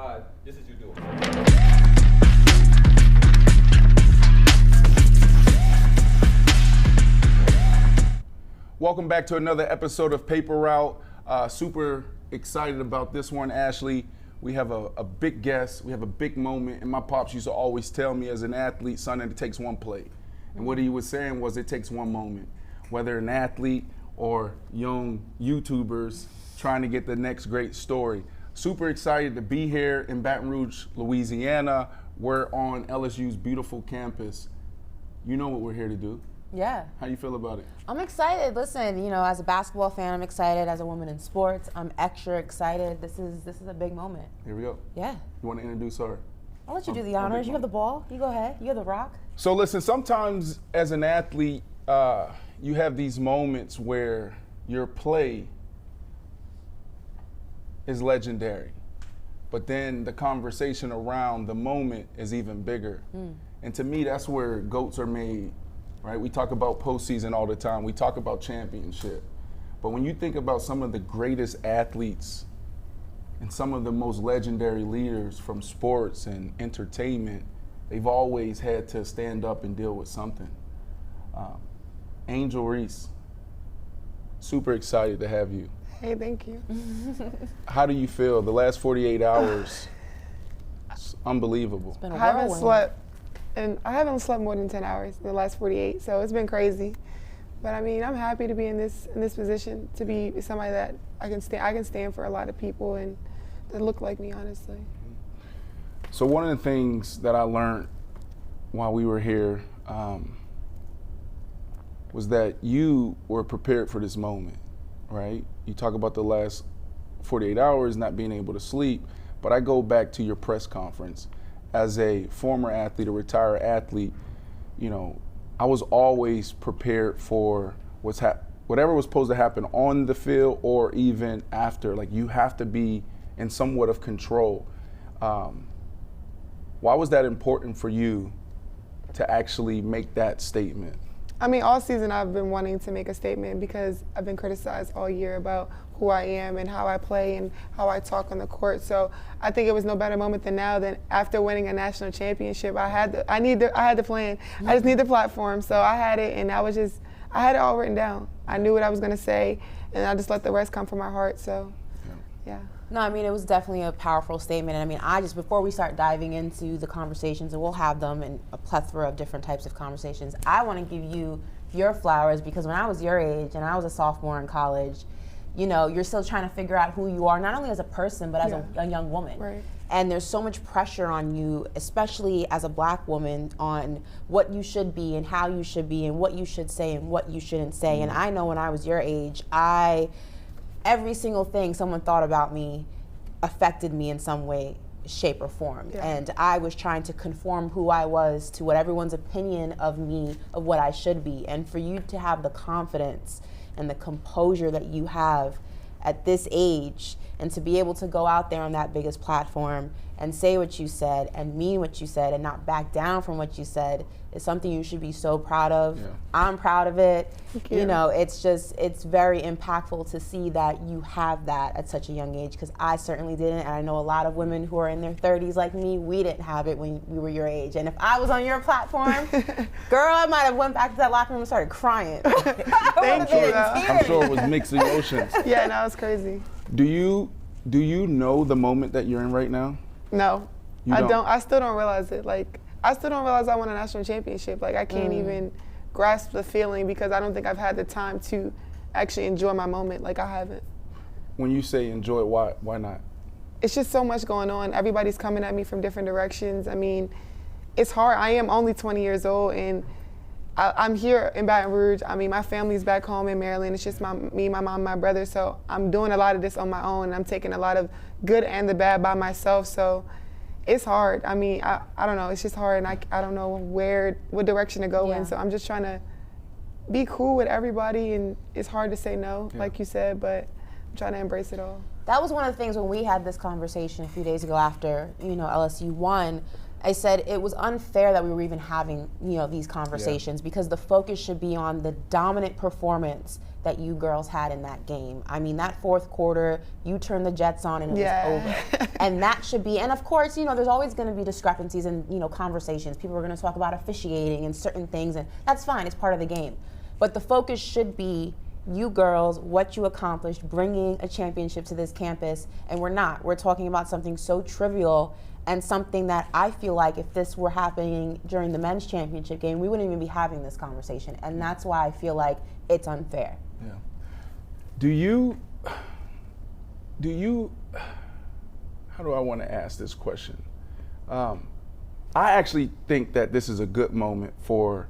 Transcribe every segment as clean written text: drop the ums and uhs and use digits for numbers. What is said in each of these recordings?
vibe just as you do. Welcome back to another episode of Paper Route. Super excited about this one, Ashley. We have a big guest. We have a big moment. And my pops used to always tell me as an athlete, son, it takes one play. And what he was saying was it takes one moment. Whether an athlete or young YouTubers trying to get the next great story. Super excited to be here in Baton Rouge, Louisiana. We're on LSU's beautiful campus. You know what we're here to do. Yeah. How you feel about it? I'm excited. Listen, you know, as a basketball fan, I'm excited. As a woman in sports, I'm extra excited. This is a big moment. Here we go. Yeah. You want to introduce her? I'll let you do the honors. You have the ball. You go ahead. You have the rock. So listen, sometimes as an athlete, you have these moments where your play is legendary, but then the conversation around the moment is even bigger. And to me, that's where GOATs are made. Right? We talk about postseason all the time. We talk about championship. But when you think about some of the greatest athletes and some of the most legendary leaders from sports and entertainment, they've always had to stand up and deal with something. Angel Reese, super excited to have you. Hey, thank you. How do you feel? The last 48 hours, it's unbelievable. It's been a I haven't whirlwind. slept, and I haven't slept more than 10 hours in the last 48, so it's been crazy. But I mean, I'm happy to be in this position, to be somebody that I can stand for a lot of people and that look like me, honestly. So one of the things that I learned while we were here was that you were prepared for this moment, right? You talk about the last 48 hours not being able to sleep, but I go back to your press conference. As a former athlete, a retired athlete, you know, I was always prepared for whatever was supposed to happen on the field or even after. Like, you have to be in somewhat of control. Why was that important for you to actually make that statement? I mean, all season I've been wanting to make a statement because I've been criticized all year about who I am and how I play and how I talk on the court. So I think it was no better moment than now than after winning a national championship. I had the plan. I just need the platform. So I had it, and I had it all written down. I knew what I was going to say, and I just let the rest come from my heart. So, yeah. No, I mean, it was definitely a powerful statement. And I mean, before we start diving into the conversations, and we'll have them in a plethora of different types of conversations, I want to give you your flowers because when I was your age and I was a sophomore in college, you know, you're still trying to figure out who you are, not only as a person, but as a young woman. Right. And there's so much pressure on you, especially as a black woman, on what you should be and how you should be and what you should say and what you shouldn't say. And I know when I was your age, every single thing someone thought about me affected me in some way, shape, or form. Yeah. And I was trying to conform who I was to what everyone's opinion of me, of what I should be. And for you to have the confidence and the composure that you have at this age, and to be able to go out there on that biggest platform and say what you said and mean what you said and not back down from what you said is something you should be so proud of. Yeah. I'm proud of it. Thank you. You know, it's very impactful to see that you have that at such a young age, because I certainly didn't, and I know a lot of women who are in their 30s like me, we didn't have it when we were your age. And if I was on your platform, girl, I might have went back to that locker room and started crying. Thank you. I'm sure it was mixed emotions. Yeah, no, it's crazy. Do you know the moment that you're in right now? No, You I don't? don't. I still don't realize it. Like, I still don't realize I won a national championship. Like, I can't even grasp the feeling because I don't think I've had the time to actually enjoy my moment. Like, I haven't. When you say enjoy it, why not? It's just so much going on. Everybody's coming at me from different directions. I mean, it's hard. I am only 20 years old, and I'm here in Baton Rouge. I mean, my family's back home in Maryland. It's just me, my mom, my brother. So I'm doing a lot of this on my own, and I'm taking a lot of good and the bad by myself. So it's hard. I mean, I don't know. It's just hard, and I don't know what direction to go in. So I'm just trying to be cool with everybody, and it's hard to say no, like you said, but I'm trying to embrace it all. That was one of the things when we had this conversation a few days ago after, LSU won. I said it was unfair that we were even having, these conversations because the focus should be on the dominant performance that you girls had in that game. I mean, that fourth quarter, you turned the Jets on and it was over. And that should be, and of course, there's always going to be discrepancies and, conversations. People are going to talk about officiating and certain things, and that's fine, it's part of the game. But the focus should be you girls, what you accomplished, bringing a championship to this campus, and we're not. We're talking about something so trivial and something that I feel like if this were happening during the men's championship game, we wouldn't even be having this conversation. And that's why I feel like it's unfair. Yeah. Do you, how do I want to ask this question? I actually think that this is a good moment for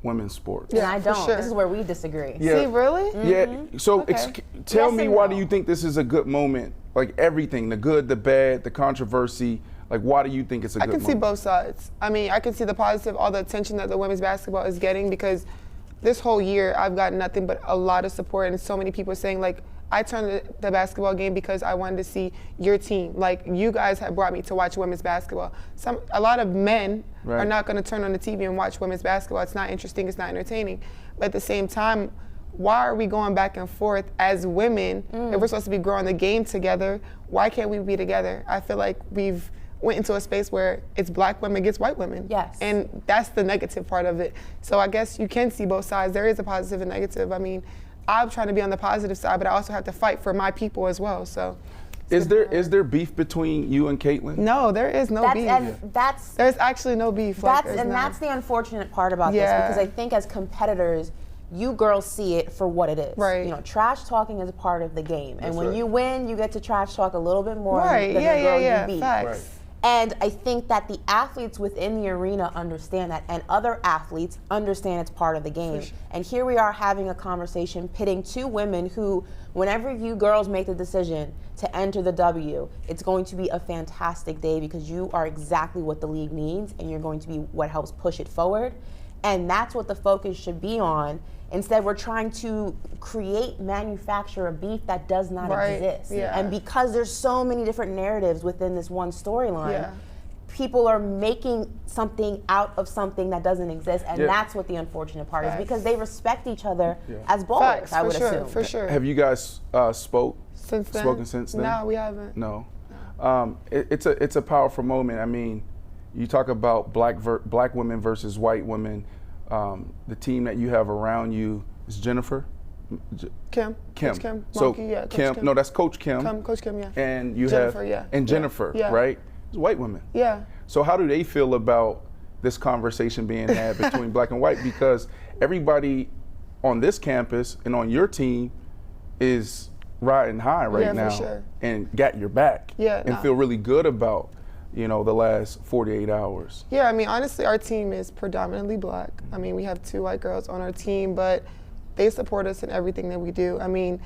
women's sports. Yeah, and I don't. Sure. This is where we disagree. Yeah. See, really? Yeah. So Okay. tell Yes me, and why no. do you think this is a good moment? Like everything, the good, the bad, the controversy. Like, why do you think it's a I good can moment? see both sides. I mean, I can see the positive, all the attention that the women's basketball is getting, because this whole year I've gotten nothing but a lot of support and so many people saying, like, I turned the basketball game because I wanted to see your team. Like, you guys have brought me to watch women's basketball. A lot of men Right. are not going to turn on the TV and watch women's basketball. It's not interesting. It's not entertaining. But at the same time, why are we going back and forth as women? If we're supposed to be growing the game together, why can't we be together? I feel like we've went into a space where it's black women against white women. Yes. And that's the negative part of it. So I guess you can see both sides. There is a positive and negative. I mean, I'm trying to be on the positive side, but I also have to fight for my people as well. So Is there beef between you and Caitlin? no, there is no beef. There's actually no beef. That's the unfortunate part about this, because I think as competitors, you girls see it for what it is. Right. Trash talking is a part of the game, and That's when right. you win, you get to trash talk a little bit more Right. than the girl you beat. Facts. Right. And I think that the athletes within the arena understand that, and other athletes understand it's part of the game. sure. And here we are having a conversation pitting two women who, whenever you girls make the decision to enter the W, it's going to be a fantastic day because you are exactly what the league needs, and you're going to be what helps push it forward. And that's what the focus should be on. Instead, we're trying to manufacture a beef that does not Right, exist. yeah. And because there's so many different narratives within this one storyline, Yeah. people are making something out of something that doesn't exist, and Yeah. that's what the unfortunate part is, Facts. because they respect each other Yeah. as ballers, Facts, I would for sure, assume. for sure. Have you guys spoken since then? No, we haven't. No. It's a powerful moment. I mean, you talk about black women versus white women. The team that you have around you is Jennifer. Kim. Kim. Coach Kim. So Monkey, yeah, Coach Kim. Kim. No, that's Coach Kim. Coach Kim, yeah. And you Jennifer, have yeah. and Yeah. Jennifer, Yeah. right? It's white women. Yeah. So how do they feel about this conversation being had between black and white? Because everybody on this campus and on your team is riding high right Yeah, for now sure. and got your back Yeah, and nah. feel really good about, the last 48 hours. Yeah, I mean, honestly, our team is predominantly black. I mean, we have 2 white girls on our team, but they support us in everything that we do. I mean,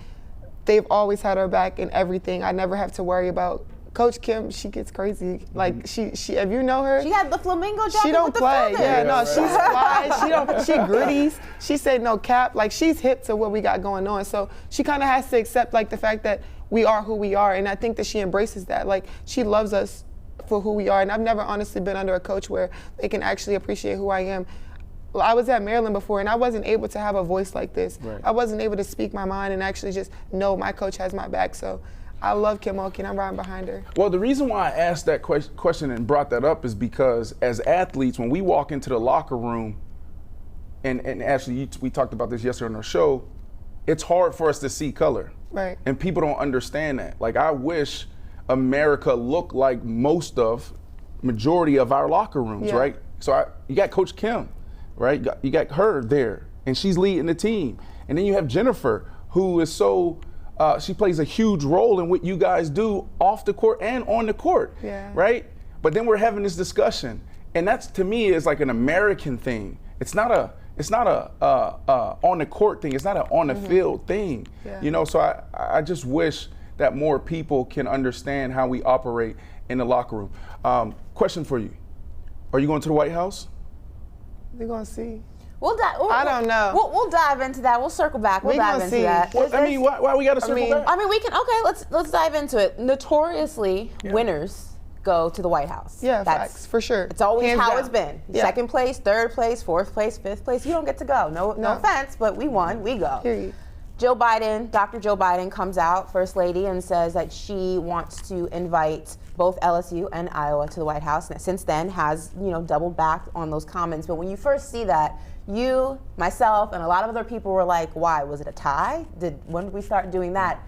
they've always had our back in everything. I never have to worry about Coach Kim. She gets crazy. Like, she if you know her, She had the flamingo jacket she don't with the play. feathers. Yeah, no, right. she's fly. She gritties. She said no cap. Like, she's hip to what we got going on. So she kind of has to accept, like, the fact that we are who we are, and I think that she embraces that. Like, she loves us for who we are, and I've never honestly been under a coach where they can actually appreciate who I am. Well, I was at Maryland before, and I wasn't able to have a voice like this. Right. I wasn't able to speak my mind and actually just know my coach has my back. So I love Kim Mulkey, and I'm riding behind her. Well, the reason why I asked that question and brought that up is because as athletes, when we walk into the locker room, and actually we talked about this yesterday on our show, it's hard for us to see color. Right. And people don't understand that. Like, I wish America looked like majority of our locker rooms, Yeah. right? So you got Coach Kim, right? You got her there, and she's leading the team. And then you have Jennifer, who is she plays a huge role in what you guys do off the court and on the court, Yeah. right? But then we're having this discussion, and that's, to me, is like an American thing. It's not a on the court thing. It's not an on the field thing. Yeah. So I just wish that more people can understand how we operate in the locker room. Question for you: are you going to the White House? We're gonna see. I don't know. We'll dive into that. We'll circle back. We'll We dive gonna into see. that. Well, I mean, why we got to circle back? I mean, we can. Okay, let's dive into it. Notoriously, winners go to the White House. Yeah, facts, for sure. It's always Hands how down. it's been. Yeah. Second place, third place, fourth place, fifth place. You don't get to go. No offense, but we won. We go. Period. Dr. Joe Biden comes out, First Lady, and says that she wants to invite both LSU and Iowa to the White House. And since then has, doubled back on those comments. But when you first see that, you, myself, and a lot of other people were like, why? Was it a tie? When did we start doing that?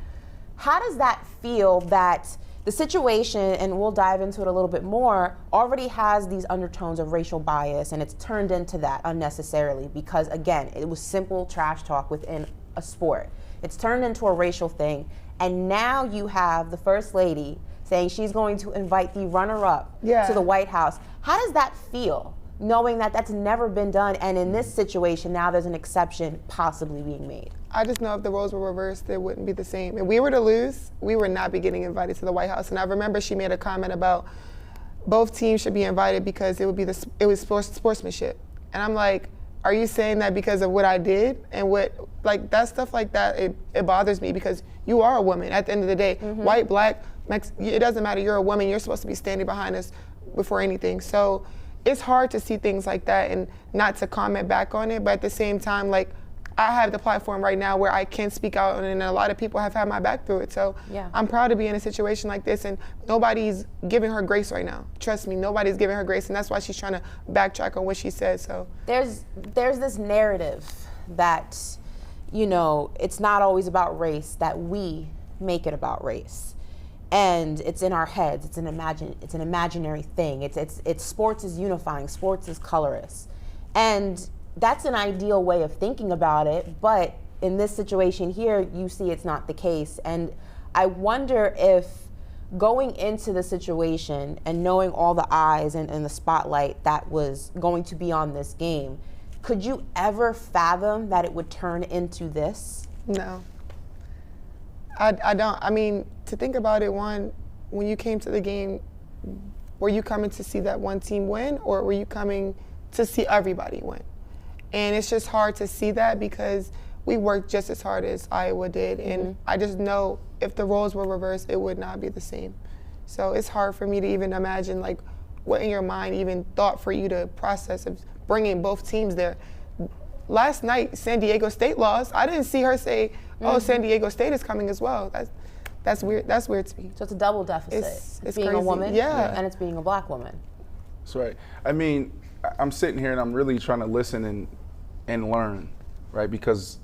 How does that feel that the situation, and we'll dive into it a little bit more, already has these undertones of racial bias, and it's turned into that unnecessarily because, again, it was simple trash talk within a sport. It's turned into a racial thing, and now you have the First Lady saying she's going to invite the runner-up to the White House. How does that feel, knowing that that's never been done, and in this situation, now there's an exception possibly being made? I just know if the roles were reversed, it wouldn't be the same. If we were to lose, we would not be getting invited to the White House. And I remember she made a comment about both teams should be invited because it was sportsmanship. And I'm like, are you saying that because of what I did and that stuff like that? It bothers me because you are a woman at the end of the day, white, black, it doesn't matter. You're a woman. You're supposed to be standing behind us before anything. So it's hard to see things like that and not to comment back on it. But at the same time, I have the platform right now where I can speak out, and a lot of people have had my back through it. So I'm proud to be in a situation like this, and nobody's giving her grace right now. Trust me, nobody's giving her grace, and that's why she's trying to backtrack on what she said. So there's this narrative that, it's not always about race, that we make it about race. And it's in our heads. It's an imaginary thing. It's sports is unifying. Sports is colorist, and that's an ideal way of thinking about it. But in this situation here, you see it's not the case. And I wonder if going into the situation and knowing all the eyes and the spotlight that was going to be on this game, could you ever fathom that it would turn into this? No. I don't. I mean, to think about it, when you came to the game, were you coming to see that one team win, or were you coming to see everybody win? And it's just hard to see that because we worked just as hard as Iowa did. And I just know if the roles were reversed, it would not be the same. So it's hard for me to even imagine what in your mind even thought for you to process of bringing both teams there. Last night, San Diego State lost. I didn't see her say, oh, San Diego State is coming as well. That's weird. That's weird to me. So it's a double deficit. It's being crazy. a woman and it's being a black woman. That's right. I mean, I'm sitting here and I'm really trying to listen and learn, right? Because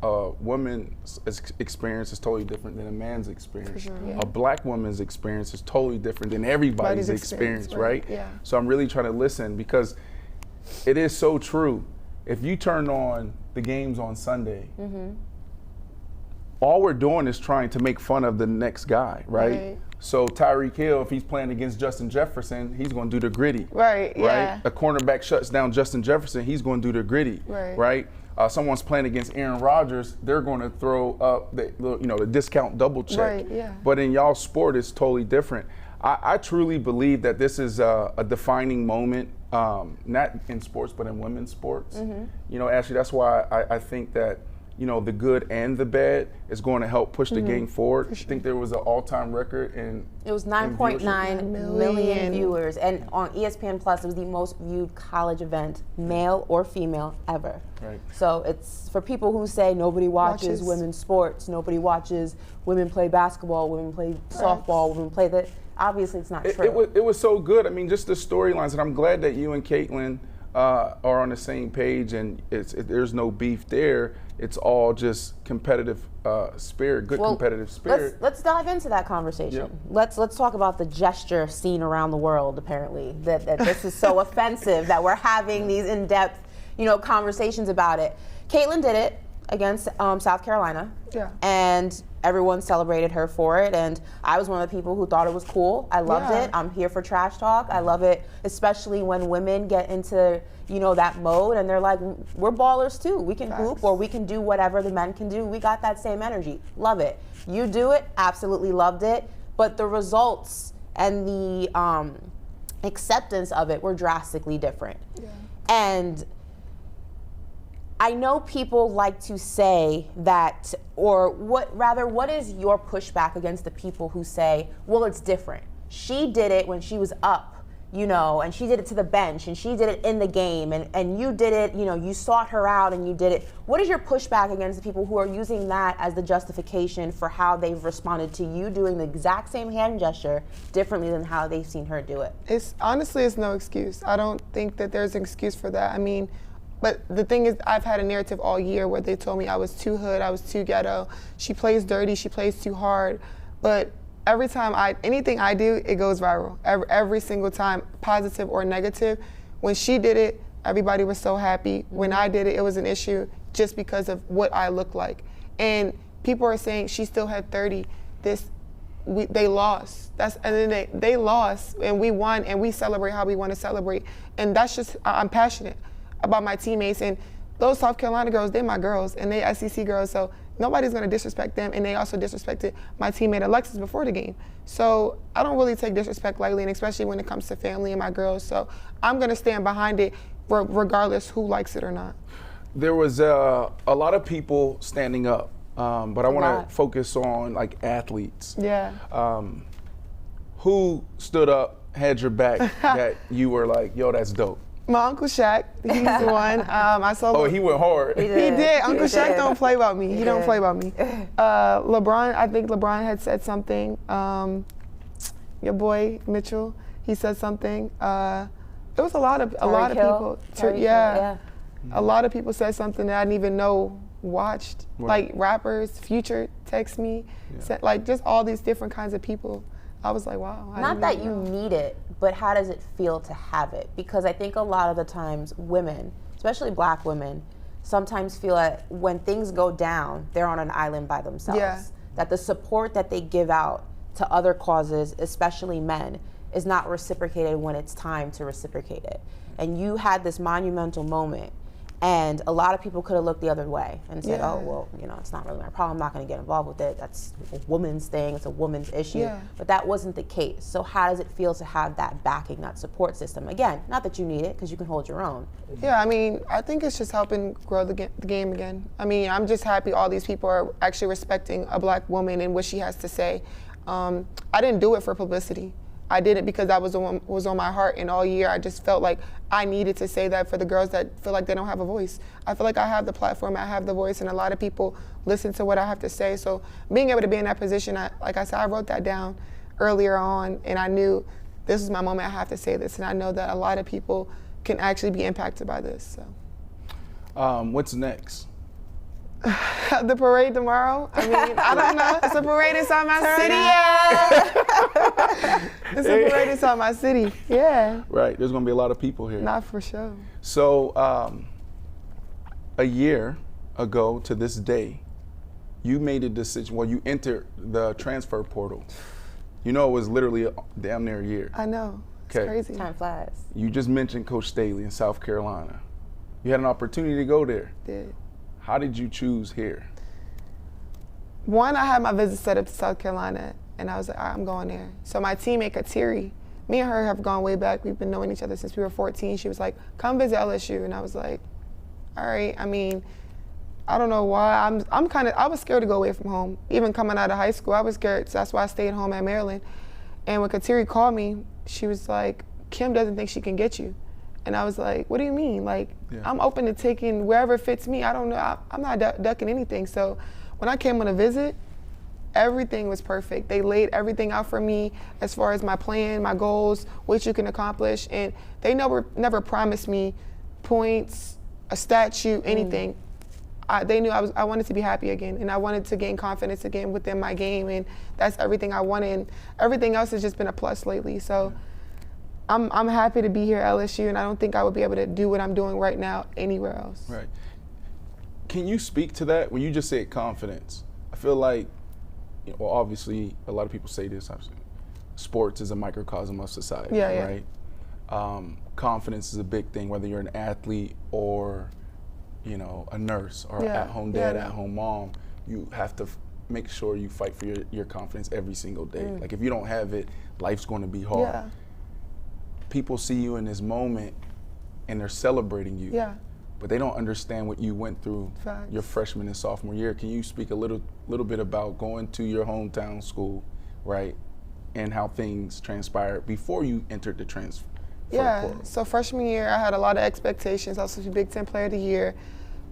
a woman's experience is totally different than a man's experience. Sure, yeah. A black woman's experience is totally different than everybody's experience, right? Yeah. So I'm really trying to listen because it is so true. If you turn on the games on Sunday, all we're doing is trying to make fun of the next guy, right? So Tyreek Hill, if he's playing against Justin Jefferson, he's going to do the gritty. Right, yeah. A cornerback shuts down Justin Jefferson, he's going to do the gritty. Right? Someone's playing against Aaron Rodgers, they're going to throw up the discount double check. Right, yeah. But in y'all's sport, it's totally different. I truly believe that this is a defining moment, not in sports, but in women's sports. Ashley, that's why I think that the good and the bad is going to help push the game forward. I think there was an all-time record in it was 9.9 million viewers, and on ESPN Plus, it was the most viewed college event, male or female, ever. Right. So it's for people who say nobody watches women's sports, nobody watches women play basketball, women play softball, women play that. Obviously, it's not true. It was so good. I mean, just the storylines, and I'm glad that you and Caitlin are on the same page, and there's no beef there. It's all just competitive spirit, competitive spirit. Let's dive into that conversation. Yep. Let's talk about the gesture seen around the world. Apparently, that this is so offensive that we're having these in-depth, conversations about it. Caitlin did it against South Carolina. Yeah. And everyone celebrated her for it, and I was one of the people who thought it was cool. I loved it. I'm here for trash talk. I love it, especially when women get into, that mode and they're like, we're ballers too. We can hoop or we can do whatever the men can do. We got that same energy. Love it. You do it. Absolutely loved it. But the results and the acceptance of it were drastically different. Yeah. And I know people like to say that, or what is your pushback against the people who say, well, it's different. She did it when she was up, you know, and she did it to the bench, and she did it in the game, and you did it, you know, you sought her out and you did it. What is your pushback against the people who are using that as the justification for how they've responded to you doing the exact same hand gesture differently than how they've seen her do it? It's no excuse. I don't think that there's an excuse for that. I mean, but the thing is, I've had a narrative all year where they told me I was too hood, I was too ghetto, she plays dirty, she plays too hard. But every time anything I do, it goes viral. Every single time, positive or negative. When she did it, everybody was so happy. When I did it, it was an issue just because of what I look like. And people are saying she still had 30. They lost. And then they lost, and we won, and we celebrate how we want to celebrate. And that's just, I'm passionate about my teammates, and those South Carolina girls, they're my girls, and they SEC girls, so nobody's gonna disrespect them, and they also disrespected my teammate Alexis before the game. So I don't really take disrespect lightly, and especially when it comes to family and my girls, so I'm gonna stand behind it regardless who likes it or not. There was a lot of people standing up, but I want to focus on like athletes. Yeah. Who stood up, had your back, that you were like, yo, that's dope? My Uncle Shaq, he's the one. I saw. Oh, he went hard. He did. Uncle Shaq don't play about me. He don't play about me. LeBron, I think LeBron had said something. Your boy Mitchell, he said something. There was a lot of people. Yeah. A lot of people said something that I didn't even know watched. Right. Like rappers, Future text me, said, like just all these different kinds of people. I was like, wow. Not that you need it, but how does it feel to have it? Because I think a lot of the times women, especially black women, sometimes feel that when things go down, they're on an island by themselves. Yeah. That the support that they give out to other causes, especially men, is not reciprocated when it's time to reciprocate it. And you had this monumental moment, and a lot of people could have looked the other way and said, oh, well, you know, it's not really my problem, I'm not gonna get involved with it, that's a woman's thing, it's a woman's issue. Yeah. But that wasn't the case. So how does it feel to have that backing, that support system? Again, not that you need it, because you can hold your own. Yeah, I mean, I think it's just helping grow the game again. I mean, I'm just happy all these people are actually respecting a black woman and what she has to say. I didn't do it for publicity. I did it because that was on my heart, and all year I just felt like I needed to say that for the girls that feel like they don't have a voice. I feel like I have the platform, I have the voice, and a lot of people listen to what I have to say. So being able to be in that position, like I said, I wrote that down earlier on, and I knew this is my moment, I have to say this, and I know that a lot of people can actually be impacted by this. So. What's next? The parade tomorrow. I mean, I don't know. It's a parade inside my city. It's a parade inside my city. Yeah. Right. There's going to be a lot of people here. Not for sure. So, a year ago to this day, you made a decision. Well, you entered the transfer portal. You know, it was literally damn near a year. I know. It's crazy. Time flies. You just mentioned Coach Staley in South Carolina. You had an opportunity to go there. Did. How did you choose here? One, I had my visit set up to South Carolina, and I was like, all right, I'm going there. So my teammate, Kateri, me and her have gone way back. We've been knowing each other since we were 14. She was like, come visit LSU. And I was like, all right. I mean, I don't know why. I was scared to go away from home. Even coming out of high school, I was scared. So that's why I stayed home at Maryland. And when Kateri called me, she was like, Kim doesn't think she can get you. And I was like, what do you mean? Like, I'm open to taking wherever fits me. I don't know. I'm not ducking anything. So when I came on a visit, everything was perfect. They laid everything out for me as far as my plan, my goals, what you can accomplish. And they never promised me points, a statue, anything. They knew I wanted to be happy again, and I wanted to gain confidence again within my game, and that's everything I wanted. And everything else has just been a plus lately. So I'm happy to be here at LSU, and I don't think I would be able to do what I'm doing right now anywhere else. Right. Can you speak to that when you just said confidence? I feel like, well, obviously, a lot of people say this. Sports is a microcosm of society, right? Confidence is a big thing, whether you're an athlete or, you know, a nurse or at-home dad, at-home mom. You have to make sure you fight for your confidence every single day. Like, if you don't have it, life's going to be hard. People see you in this moment, and they're celebrating you. but they don't understand what you went through Facts. your freshman and sophomore year. Can you speak a little bit about going to your hometown school, right, and how things transpired before you entered the transfer portal? So freshman year, I had a lot of expectations. I was supposed to be Big Ten Player of the Year.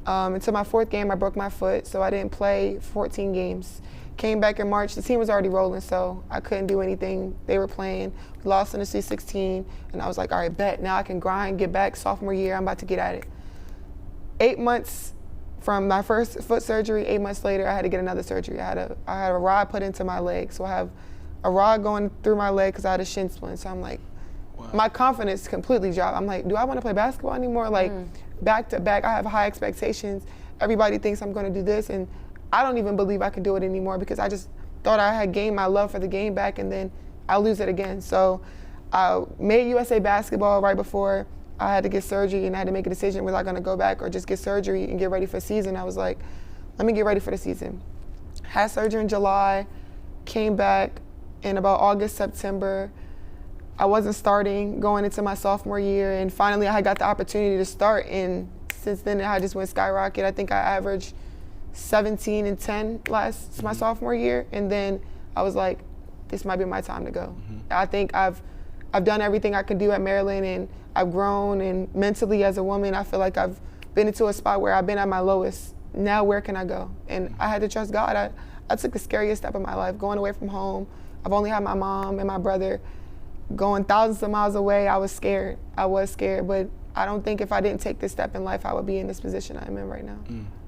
Until my 4th game, I broke my foot, so I didn't play 14 games. Came back in March. The team was already rolling, so I couldn't do anything. They were playing. We lost in the Sweet 16, and I was like, all right, bet. Now I can grind, get back. Sophomore year, I'm about to get at it. 8 months from my first foot surgery, 8 months later, I had to get another surgery. I had a rod put into my leg, so I have a rod going through my leg because I had a shin splint. So I'm like, my confidence completely dropped. I'm like, do I want to play basketball anymore? Like, back to back, I have high expectations. Everybody thinks I'm going to do this, and I don't even believe I can do it anymore because I just thought I had gained my love for the game back, and then I'll lose it again. So I made USA Basketball right before I had to get surgery, and I had to make a decision, was I going to go back or just get surgery and get ready for the season? I was like, let me get ready for the season. Had surgery in July, came back in about August, September. I wasn't starting going into my sophomore year, and finally I got the opportunity to start, and since then I just went skyrocket. I think I averaged 17 and 10 my sophomore year, and then I was like, this might be my time to go. I think I've done everything I can do at Maryland, and I've grown, and mentally as a woman, I feel like I've been into a spot where I've been at my lowest. Now where can I go? And I had to trust God. I took the scariest step of my life, going away from home. I've only had my mom and my brother. Going thousands of miles away, I was scared, but I don't think if I didn't take this step in life, I would be in this position I'm in right now.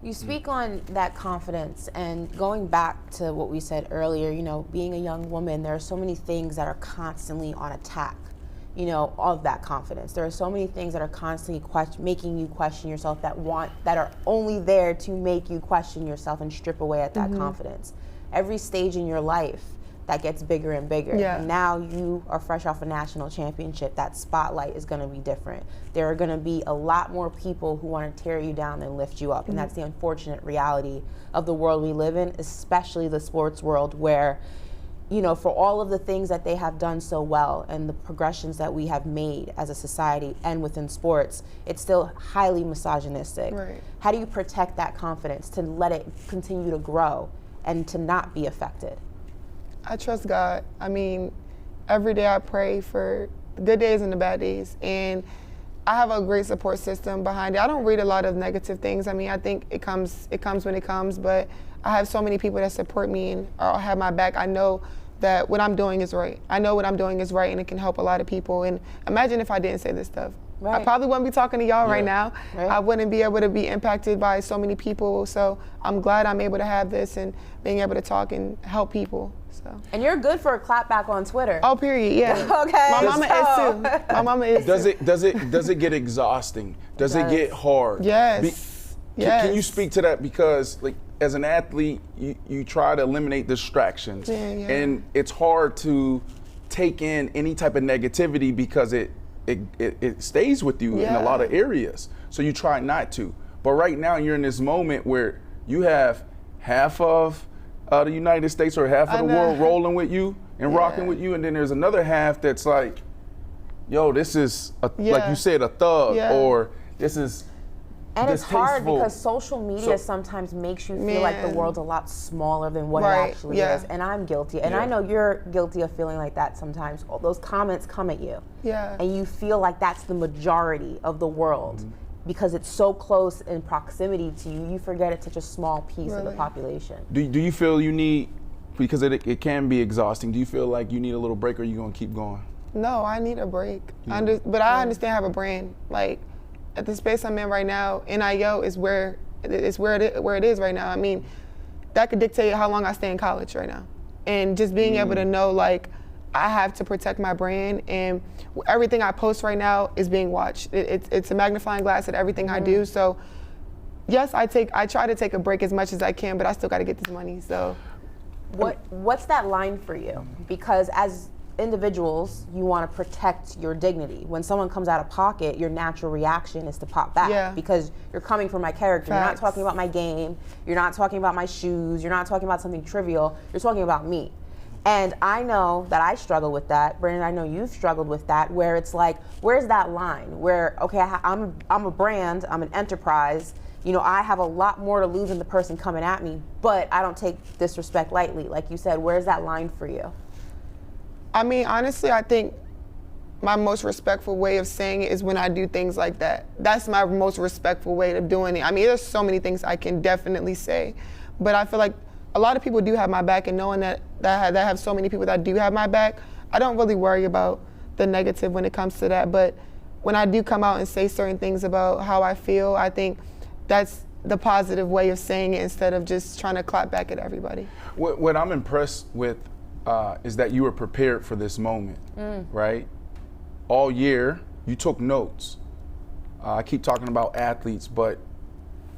You speak on that confidence, and going back to what we said earlier, you know, being a young woman, there are so many things that are constantly on attack, you know, of that confidence. There are so many things that are constantly making you question yourself, that are only there to make you question yourself and strip away at that confidence. Every stage in your life, that gets bigger and bigger. Yeah. And now you are fresh off a national championship. That spotlight is going to be different. There are going to be a lot more people who want to tear you down than lift you up. And that's the unfortunate reality of the world we live in, especially the sports world, where, you know, for all of the things that they have done so well and the progressions that we have made as a society and within sports, it's still highly misogynistic. Right. How do you protect that confidence to let it continue to grow and to not be affected? I trust God. I mean, every day I pray for the good days and the bad days, and I have a great support system behind it. I don't read a lot of negative things. I mean, I think it comes when it comes, but I have so many people that support me and have my back. I know that what I'm doing is right. I know what I'm doing is right, and it can help a lot of people. And imagine if I didn't say this stuff. Right. I probably wouldn't be talking to y'all right now. Right. I wouldn't be able to be impacted by so many people. So I'm glad I'm able to have this and being able to talk and help people. So. And you're good for a clap back on Twitter. Oh, period. Yeah. Okay. My mama is too. My mama is too. Does it get exhausting? Does it get hard? Yes. Yes. Can you speak to that? Because like as an athlete, you try to eliminate distractions, and it's hard to take in any type of negativity because it stays with you in a lot of areas. So you try not to. But right now you're in this moment where you have half of the United States or half of the world rolling with you and rocking with you, and then there's another half that's like, yo, this is like you said, a thug, or this is and it's hard distasteful. because social media sometimes makes you feel like the world's a lot smaller than what it actually is. And I'm guilty. And I know you're guilty of feeling like that sometimes. All those comments come at you. Yeah. And you feel like that's the majority of the world. Because it's so close in proximity to you, you forget it's such a small piece of the population. Do you feel you need, because it can be exhausting, do you feel like you need a little break, or are you going to keep going? No, I need a break. But I understand I have a brand. Like, at the space I'm in right now, NIL is where it is right now. I mean, that could dictate how long I stay in college right now. And just being able to know, like, I have to protect my brand, and everything I post right now is being watched. It's a magnifying glass at everything I do. So yes, I try to take a break as much as I can, but I still got to get this money. So what's that line for you? Because as individuals, you want to protect your dignity. When someone comes out of pocket, your natural reaction is to pop back because you're coming for my character. You're not talking about my game. You're not talking about my shoes. You're not talking about something trivial. You're talking about me. And I know that I struggle with that. Brandon, I know you've struggled with that, where it's like, where's that line? Where, okay, I'm a brand, I'm an enterprise, I have a lot more to lose than the person coming at me, but I don't take disrespect lightly. Like you said, where's that line for you? I mean, honestly, I think my most respectful way of saying it is when I do things like that. That's my most respectful way of doing it. I mean, there's so many things I can definitely say, but I feel like a lot of people do have my back, and knowing that I have so many people that do have my back, I don't really worry about the negative when it comes to that. But when I do come out and say certain things about how I feel, I think that's the positive way of saying it instead of just trying to clap back at everybody. What I'm impressed with is that you were prepared for this moment, right? All year, you took notes. I keep talking about athletes, but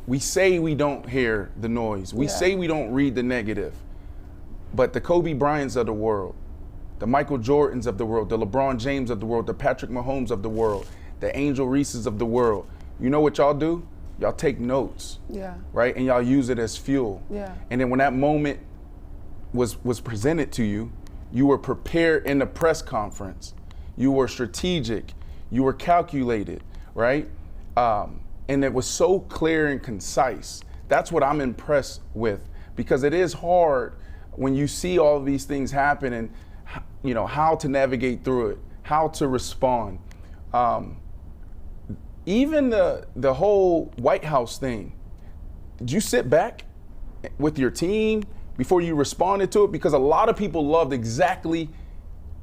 we say we don't hear the noise. We say we don't read the negative. But the Kobe Bryants of the world, the Michael Jordans of the world, the LeBron James of the world, the Patrick Mahomes of the world, the Angel Reeses of the world, you know what y'all do? Y'all take notes, right? And y'all use it as fuel. And then when that moment was presented to you, you were prepared in the press conference. You were strategic. You were calculated, right? And it was so clear and concise. That's what I'm impressed with, because it is hard when you see all of these things happen and how to navigate through it, how to respond. Even the whole White House thing, did you sit back with your team before you responded to it? Because a lot of people loved exactly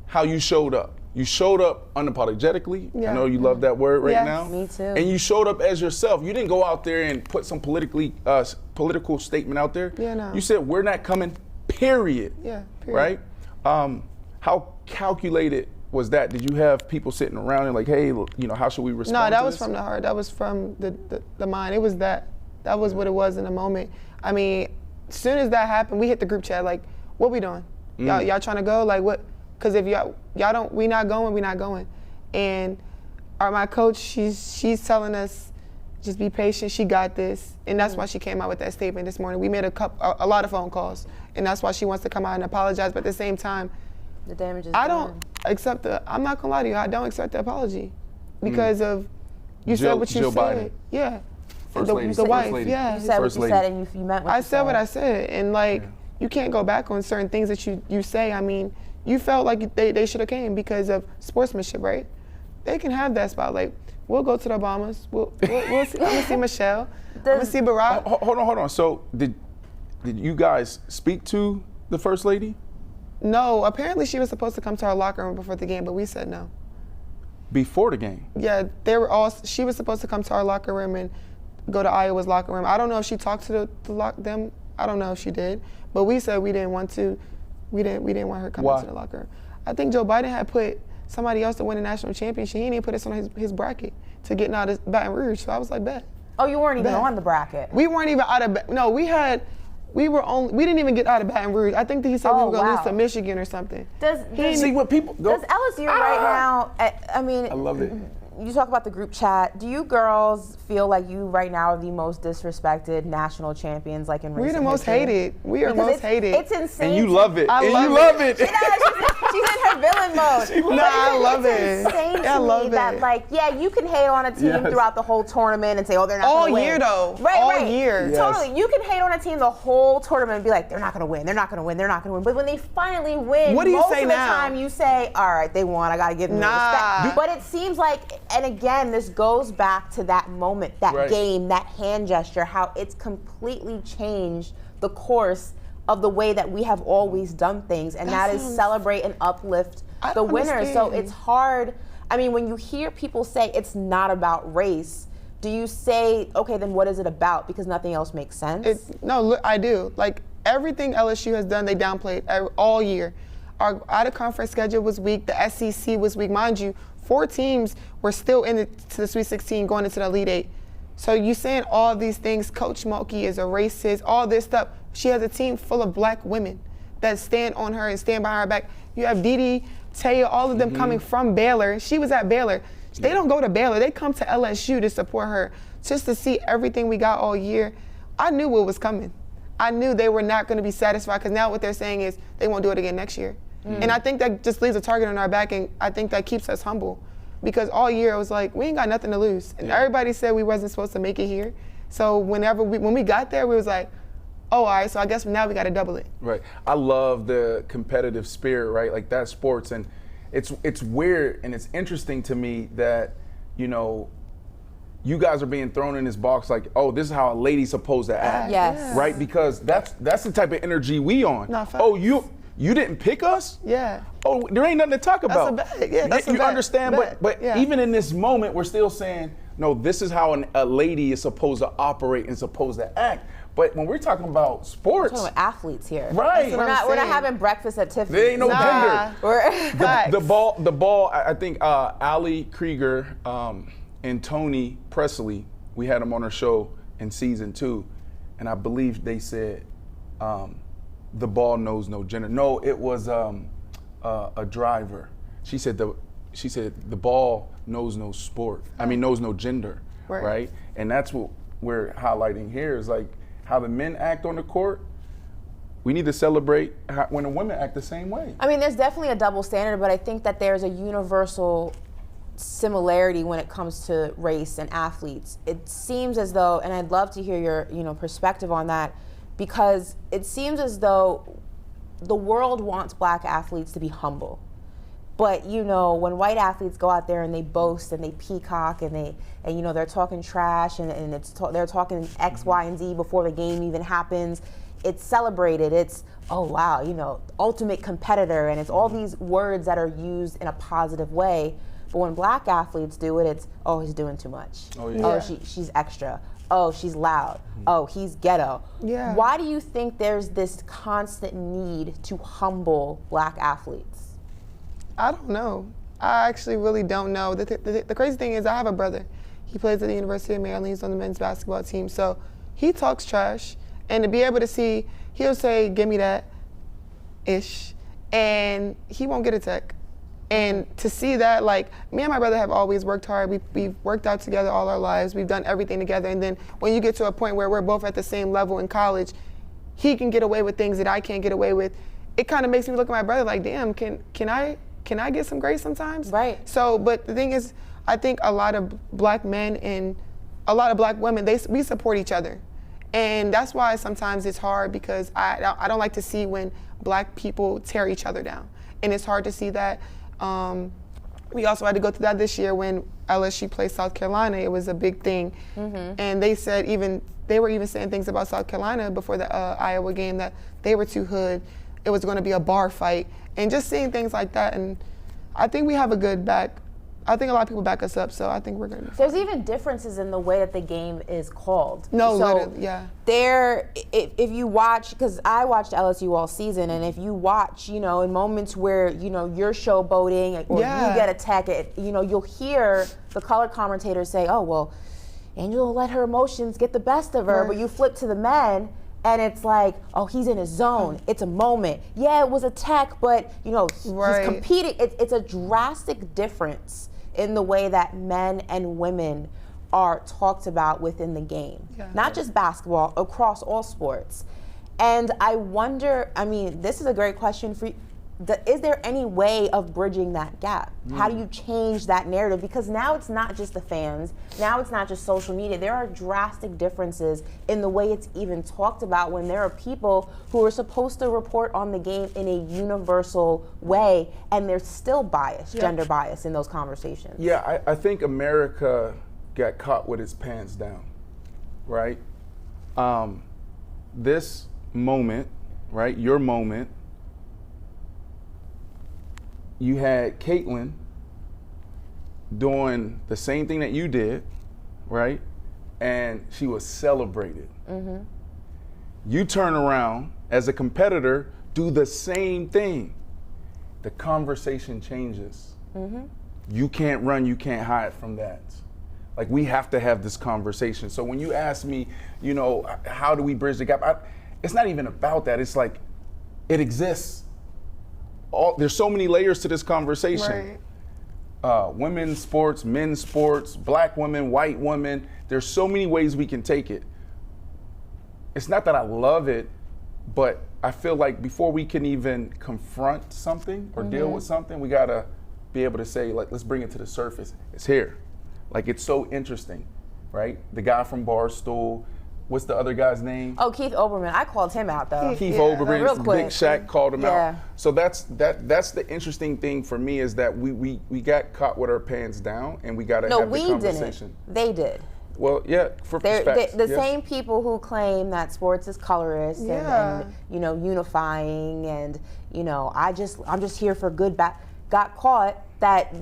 how you showed up. You showed up unapologetically. I know you love that word right now. Me too. And you showed up as yourself. You didn't go out there and put some political statement out there. No. You said, we're not coming, period. Period. Right? How calculated was that? Did you have people sitting around and like, hey, how should we respond? No, that to was this? from the heart. That was from the mind. It was that. That was what it was in the moment. I mean, as soon as that happened, we hit the group chat like, what we doing? Y'all trying to go? Like what? Because if y'all don't, we not going. And my coach, she's telling us, just be patient. She got this, and that's why she came out with that statement this morning. We made a lot of phone calls, and that's why she wants to come out and apologize. But at the same time, the damage is I done. don't accept I'm not gonna lie to you. I don't accept the apology because of you said what you Jill said. Biden. First lady. The wife. First lady. You said what First you lady. said, and you meant what I you said what I said, and you can't go back on certain things that you say. I mean, you felt like they should have came because of sportsmanship, right? They can have that spot. Like, we'll go to the Obamas. We'll see. I'm gonna see Michelle. I'm gonna see Barack. Hold on. So did you guys speak to the First Lady? No, apparently she was supposed to come to our locker room before the game, but we said no. Before the game? Yeah, she was supposed to come to our locker room and go to Iowa's locker room. I don't know if she talked to them. I don't know if she did, but we said we didn't want to. We didn't want her coming to the locker room. I think Joe Biden had put somebody else to win a national championship. He didn't put us on his bracket to get out of Baton Rouge. So I was like, bet. Oh, you weren't even on the bracket. We weren't even out of. No, we didn't even get out of Baton Rouge. I think that he said we were going to lose to Michigan or something. Does LSU right now? I mean, I love it. You talk about the group chat. Do you girls feel like you right now are the most disrespected national champions, like in recent We're the most history? hated. We are most hated. It's insane. And you love it. I love it. She's in her villain mode. I love it. It's insane to I love me that, it. like, you can hate on a team throughout the whole tournament and say, oh, they're not going to win. All year, though. Right, all year. Yes. Totally. You can hate on a team the whole tournament and be like, they're not going to win. They're not going to win. They're not going to win. But when they finally win, what do you most say of the now? time you say, all right, they won. I got to give them respect. But it seems like, and again, this goes back to that moment, that game, that hand gesture, how it's completely changed the course of the way that we have always done things, and that is celebrate and uplift the winners. So it's hard. I mean, when you hear people say it's not about race, do you say, okay, then what is it about? Because nothing else makes sense? No, look, I do. Like, everything LSU has done, they downplayed all year. Our out-of-conference schedule was weak. The SEC was weak. Mind you, 4 teams were still to the Sweet 16 going into the Elite 8. So you saying all these things, Coach Mulkey is a racist, all this stuff. She has a team full of black women that stand on her and stand behind her back. You have Didi, Taya, all of them coming from Baylor. She was at Baylor. They don't go to Baylor. They come to LSU to support her just to see everything we got all year. I knew what was coming. I knew they were not going to be satisfied because now what they're saying is they won't do it again next year. And I think that just leaves a target on our back, and I think that keeps us humble because all year it was like, we ain't got nothing to lose. And everybody said we wasn't supposed to make it here. So when we got there, we was like, oh, all right, so I guess now we got to double it. Right. I love the competitive spirit, right? Like that's sports, and it's weird and it's interesting to me that, you know, you guys are being thrown in this box like, oh, this is how a lady's supposed to act. Yes. Right? Because that's the type of energy we on. No, facts. Oh, you didn't pick us? Yeah. Oh, there ain't nothing to talk about. That's a bag. Yeah, that's a you bag. understand? Bag. But Yeah. even in this moment, we're still saying, no, this is how a lady is supposed to operate and supposed to act. But when we're talking about sports, We're talking about athletes here. Right. We're That's what not I'm saying. having breakfast at Tiffany's. there ain't no gender. We're The ball. I think Ali Krieger and Tony Presley, we had them on our show in season 2, and I believe they said the ball knows no gender. No, it was a driver. She said the ball knows no sport. I mean, knows no gender, right? And that's what we're highlighting here is like how the men act on the court. We need to celebrate when the women act the same way. I mean, there's definitely a double standard, but I think that there's a universal similarity when it comes to race and athletes. It seems as though, and I'd love to hear your perspective on that, because it seems as though the world wants black athletes to be humble. But when white athletes go out there and they boast and they peacock and they're talking trash and they're talking X, Y, and Z before the game even happens, it's celebrated. It's, oh wow, ultimate competitor, and it's all these words that are used in a positive way. But when black athletes do it, it's, oh, he's doing too much. Oh, yeah. Oh, she's extra. Oh, she's loud. Oh, he's ghetto. Yeah. Why do you think there's this constant need to humble black athletes? I don't know. I actually really don't know. The crazy thing is I have a brother. He plays at the University of Maryland. He's on the men's basketball team. So he talks trash. And to be able to see, he'll say, give me that, ish. And he won't get a tech. And to see that, like, me and my brother have always worked hard. We've worked out together all our lives. We've done everything together. And then when you get to a point where we're both at the same level in college, he can get away with things that I can't get away with. It kind of makes me look at my brother like, damn, can I get some grace sometimes? Right. So, but the thing is, I think a lot of black men and a lot of black women, we support each other. And that's why sometimes it's hard, because I don't like to see when black people tear each other down. And it's hard to see that. We also had to go through that this year when LSU played South Carolina. It was a big thing. Mm-hmm. And they were even saying things about South Carolina before the Iowa game, that they were too hood. It was going to be a bar fight. And just seeing things like that. And I think we have a good back. I think a lot of people back us up, so I think we're going to be fine. There's even differences in the way that the game is called. No, so literally, yeah. If you watch, because I watched LSU all season, and if you watch, in moments where, you're showboating or you get a tech, you'll hear the color commentators say, oh, well, Angela will let her emotions get the best of her, Right. but you flip to the men, and it's like, oh, he's in his zone. It's a moment. Yeah, it was a tech, but, Right. he's competing. It's a drastic difference in the way that men and women are talked about within the game. Yeah. Not just basketball, across all sports. And I wonder, this is a great question for you. Is there any way of bridging that gap? How do you change that narrative? Because now it's not just the fans, now it's not just social media. There are drastic differences in the way it's even talked about when there are people who are supposed to report on the game in a universal way, and there's still bias, gender bias in those conversations. Yeah, I think America got caught with its pants down, right? This moment, right, your moment, you had Caitlyn doing the same thing that you did, right? And she was celebrated. Mm-hmm. You turn around as a competitor, do the same thing. The conversation changes. Mm-hmm. You can't run, you can't hide from that. Like, we have to have this conversation. So when you ask me, how do we bridge the gap? It's not even about that. It's like, it exists. There's so many layers to this conversation. Right. Women's sports, men's sports, black women, white women. There's so many ways we can take it. it's not that I love it, but I feel like before we can even confront something or deal with something, we gotta be able to say, like, let's bring it to the surface. It's here. Like, it's so interesting, right? The guy from Barstool, what's the other guy's name? Oh, Keith Olbermann. I called him out though. Keith Yeah, Olbermann, real quick. Big Shaq called him Yeah. out. So that's the interesting thing for me is that we got caught with our pants down, and we gotta No, have the we conversation. didn't. They did. Well, yeah, for They're, facts, the yes. same people who claim that sports is colorist Yeah. and unifying and I'm just here for good got caught that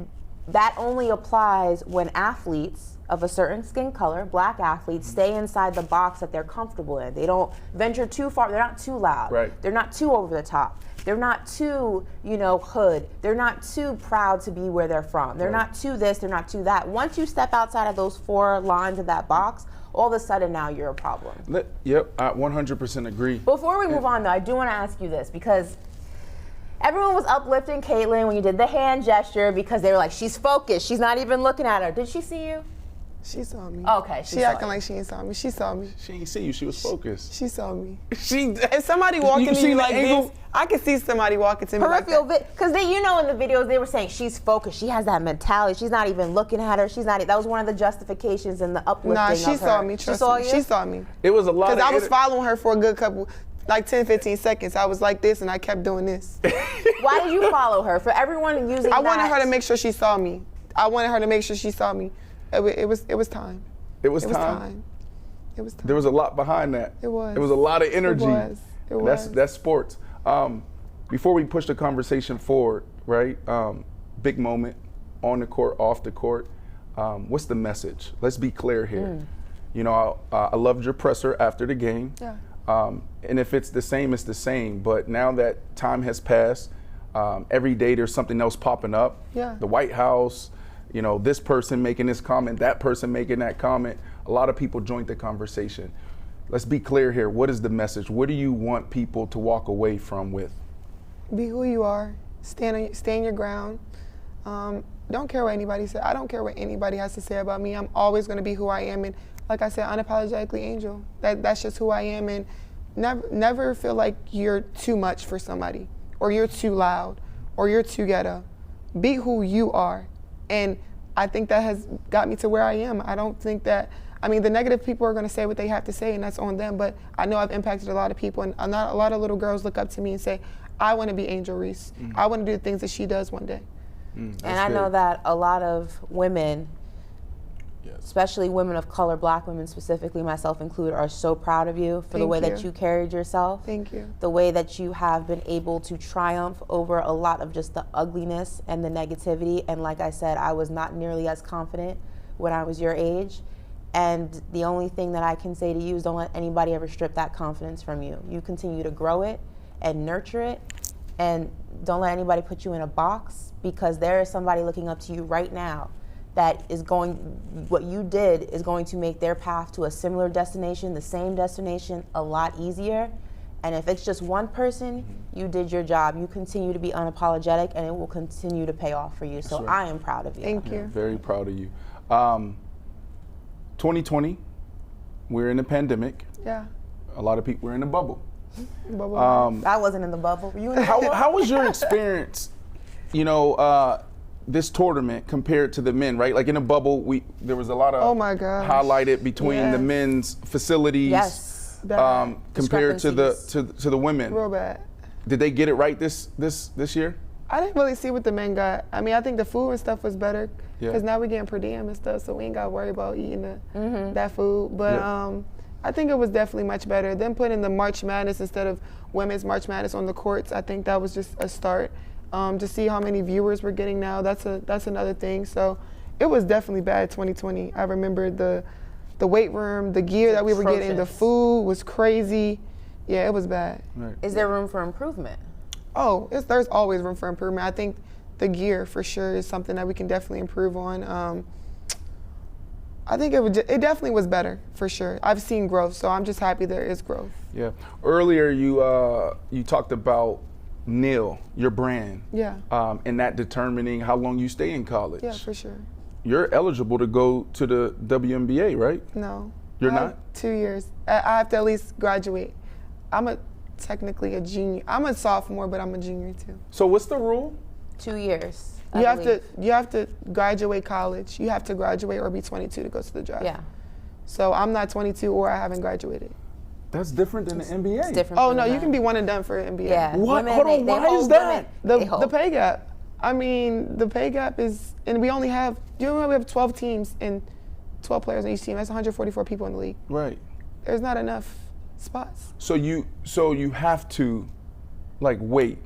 only applies when athletes of a certain skin color, black athletes, stay inside the box that they're comfortable in. They don't venture too far. They're not too loud. Right. They're not too over the top. They're not too, hood. They're not too proud to be where they're from. They're not too this, they're not too that. Once you step outside of those 4 lines of that box, all of a sudden now you're a problem. Yep, I 100% agree. Before we move on though, I do want to ask you this because everyone was uplifting Caitlyn when you did the hand gesture because they were like, she's focused, she's not even looking at her. Did she see you? She saw me. Okay, She saw acting you. like she ain't saw me. She saw me. She ain't see you, she was focused. She saw me. She, If somebody walking to seen you the like angle? this, I can see somebody walking to me like Peripheral that. because they, in the videos they were saying she's focused. She has that mentality. She's not even looking at her. She's not. That was one of the justifications in the uplifting. Nah, she of her. saw me. She Trust saw me. you. She saw me. it was a lot Because of I was following her for a good couple, like 10, 15 seconds. I was like this and I kept doing this. Why did you follow her? For everyone using I wanted her to make sure she saw me. I wanted her to make sure she saw me. It was time. It was It was time. time. It was time. There was a lot behind that. It was. It was a lot of energy. It was. That's sports. Before we push the conversation forward, right? Big moment on the court, off the court. What's the message? Let's be clear here. I loved your presser after the game. Yeah. And if it's the same, it's the same. But now that time has passed, every day there's something else popping up. Yeah. The White House, this person making this comment, that person making that comment. A lot of people joined the conversation. Let's be clear here. What is the message? What do you want people to walk away from with? Be who you are. Stand your ground. Don't care what anybody says. I don't care what anybody has to say about me. I'm always going to be who I am. And like I said, unapologetically Angel. That's just who I am. And never feel like you're too much for somebody, or you're too loud, or you're too ghetto. Be who you are. And I think that has got me to where I am. I don't think that, the negative people are going to say what they have to say, and that's on them. But I know I've impacted a lot of people, and a lot of little girls look up to me and say, I want to be Angel Reese. I want to do the things that she does one day. And I know that a lot of women, especially women of color, black women specifically, myself included, are so proud of you for the way that you carried yourself. Thank you. The way that you have been able to triumph over a lot of just the ugliness and the negativity. And like I said, I was not nearly as confident when I was your age. And the only thing that I can say to you is don't let anybody ever strip that confidence from you. You continue to grow it and nurture it. And don't let anybody put you in a box, because there is somebody looking up to you right now that is what you did is going to make their path to a similar destination, the same destination, a lot easier. And if it's just one person, you did your job. You continue to be unapologetic, and it will continue to pay off for you. So I am proud of you. Thank you. Very proud of you. 2020, we're in a pandemic. Yeah. A lot of people, we're in a bubble. Bye-bye. I wasn't in the bubble. Were you in the bubble? How was your experience, this tournament compared to the men, right? Like in a bubble, there was a lot of Oh my gosh. highlighted between the Yes. men's facilities Yes. compared to the Discrepancies. to the women. Real bad. Did they get it right this year? I didn't really see what the men got. I think the food and stuff was better, Yeah. because now we're getting per diem and stuff, so we ain't got to worry about eating that food. But Yeah. I think it was definitely much better. Them putting the March Madness instead of Women's March Madness on the courts, I think that was just a start. To see how many viewers we're getting now, that's another thing. So it was definitely bad 2020. I remember the weight room, the gear that we were getting, the Atrocious. food was crazy. Yeah, it was bad. Right. Is there room for improvement? Oh, there's always room for improvement. I think the gear for sure is something that we can definitely improve on. I think it definitely was better for sure. I've seen growth, so I'm just happy there is growth. Yeah. Earlier, you talked about Neil, your brand. Yeah. And that determining how long you stay in college. Yeah, for sure. You're eligible to go to the WNBA, right? No. You're I have not? 2 years. I have to at least graduate. Technically a junior. I'm a sophomore, but I'm a junior too. So what's the rule? 2 years. You have to graduate college. You have to graduate or be 22 to go to the draft. Yeah. So I'm not 22 or I haven't graduated. That's different than the NBA. It's different. Oh from no, the you can be one and done for NBA. Yeah. What? Women, Hold on, they why hold is that? women- they The hold. pay gap. I mean, the pay gap is, and we only have, we have 12 teams and 12 players on each team. That's 144 people in the league. Right. There's not enough spots. So you have to, like, wait.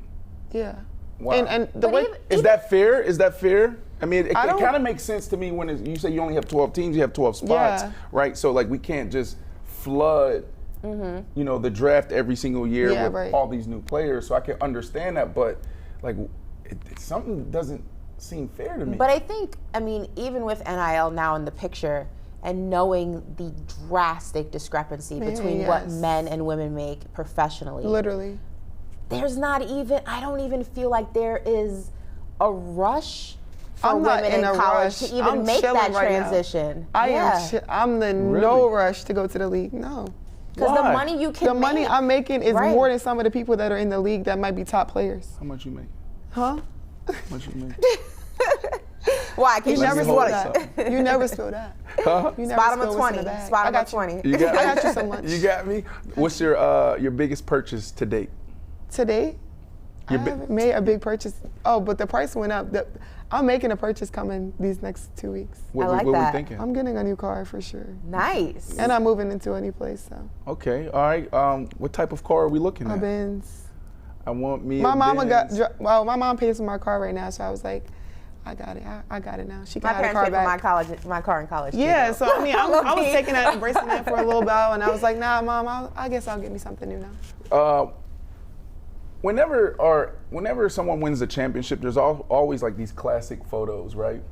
Yeah. Wow. And the But way even- Is that fair? Is that fair? I mean, it I don't- kind of makes sense to me when you say you only have 12 teams, you have 12 spots, Yeah. right? So like we can't just flood, the draft every single year Yeah, with right. all these new players. So I can understand that, but like something doesn't seem fair to me. But I think, even with NIL now in the picture and knowing the drastic discrepancy between what yes. men and women make professionally, literally. there's not even, I don't even feel like there is a rush for I'm not women in in a college rush. to even I'm make that chilling right now. transition. I'm the no Really? rush to go to the league. No. Because the Why? money you can The money make, I'm making is Right. more than some of the people that are in the league that might be top players. How much you make? Huh? How much you make? Why? You Because Let never me spill hold that. You never spill that. Huh? You never Spot him spill at what's in 20. the bag. Spot I him at got you. 20. You got I got you so much. You got me. What's your biggest purchase to date? Today, Your I bi- haven't made a big purchase. Oh, but the price went up. I'm making a purchase coming these next 2 weeks. What, I like what that. we thinking? I'm getting a new car for sure. Nice. And I'm moving into a new place, so. Okay, all right. What type of car are we looking A at? Benz. I want me. My a mama Benz. my mom pays for my car right now, so I was like, I got it. I got it now. She can My have the parents car paid for back. my car in college. too, Yeah, though. so I mean, I was Low-key. taking that, embracing that for a little while, and I was like, nah, mom, I guess I'll get me something new now. Whenever someone wins a championship, there's always like these classic photos, right?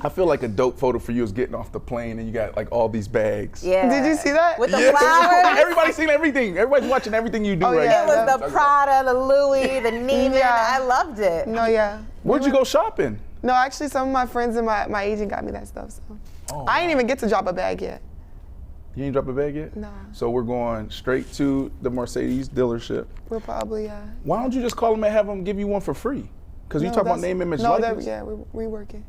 I feel like a dope photo for you is getting off the plane and you got like all these bags. Yeah. Did you see that? With the Yeah. flowers. Everybody's seen everything. Everybody's watching everything you do Oh, right yeah. now. It was the Prada, the Louis, the Neiman. Yeah. I loved it. No, yeah. Where'd you go shopping? No, actually, some of my friends and my agent got me that stuff. So Oh, I didn't even get to drop a bag yet. You ain't dropped a bag yet? No. So we're going straight to the Mercedes dealership. We'll probably. Why don't you just call them and have them give you one for free? Because you No, talk about that's- name, image, no, likeness. we're working.